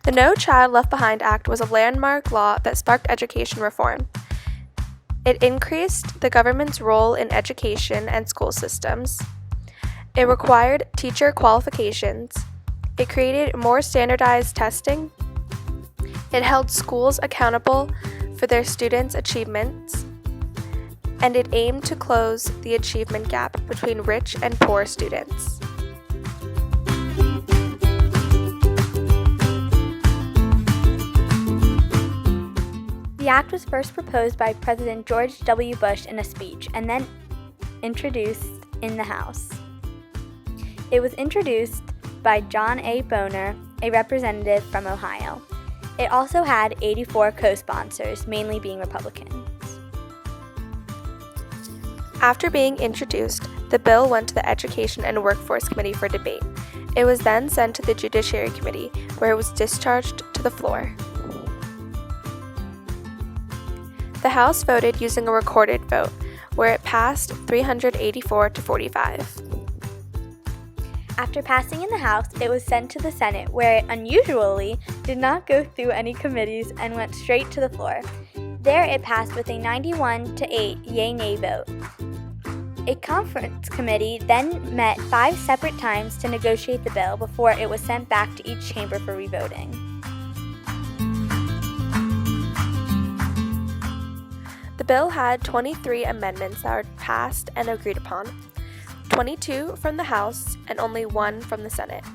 The No Child Left Behind Act was a landmark law that sparked education reform. It increased the government's role in education and school systems. It required teacher qualifications. It created more standardized testing. It held schools accountable for their students' achievements. And it aimed to close the achievement gap between rich and poor students. The act was first proposed by President George W. Bush in a speech and then introduced in the House. It was introduced by John A. Boehner, a representative from Ohio. It also had 84 co-sponsors, mainly being Republicans. After being introduced, the bill went to the Education and Workforce Committee for debate. It was then sent to the Judiciary Committee, where it was discharged to the floor. The House voted using a recorded vote, where it passed 384 to 45. After passing in the House, it was sent to the Senate, where it unusually did not go through any committees and went straight to the floor. There it passed with a 91-8 yay-nay vote. A conference committee then met 5 separate times to negotiate the bill before it was sent back to each chamber for revoting. The bill had 23 amendments that were passed and agreed upon, 22 from the House and only 1 from the Senate.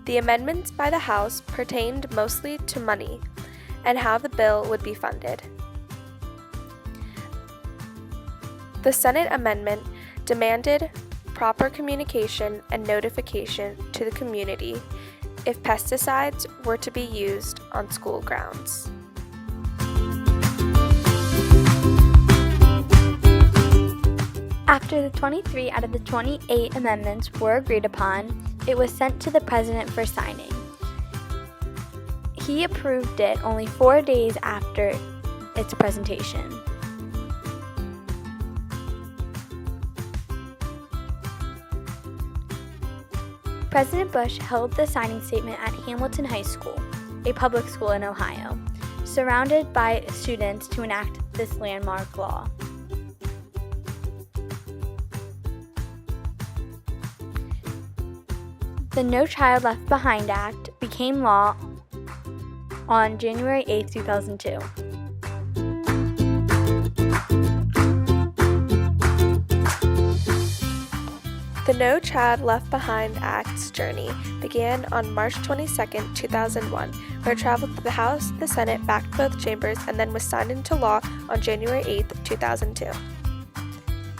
The amendments by the House pertained mostly to money and how the bill would be funded. The Senate amendment demanded proper communication and notification to the community if pesticides were to be used on school grounds. After the 23 out of the 28 amendments were agreed upon, it was sent to the President for signing. He approved it only 4 days after its presentation. President Bush held the signing statement at Hamilton High School, a public school in Ohio, surrounded by students to enact this landmark law. The No Child Left Behind Act became law on January 8, 2002. The No Child Left Behind Act's journey began on March 22, 2001, where it traveled through the House, the Senate, back to both chambers, and then was signed into law on January 8, 2002.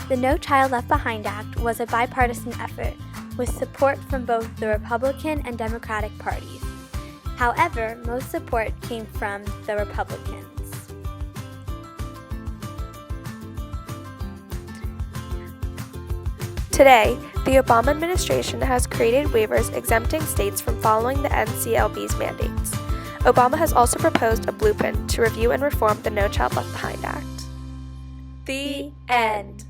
The No Child Left Behind Act was a bipartisan effort with support from both the Republican and Democratic parties. However, most support came from the Republicans. Today, the Obama administration has created waivers exempting states from following the NCLB's mandates. Obama has also proposed a blueprint to review and reform the No Child Left Behind Act. The end.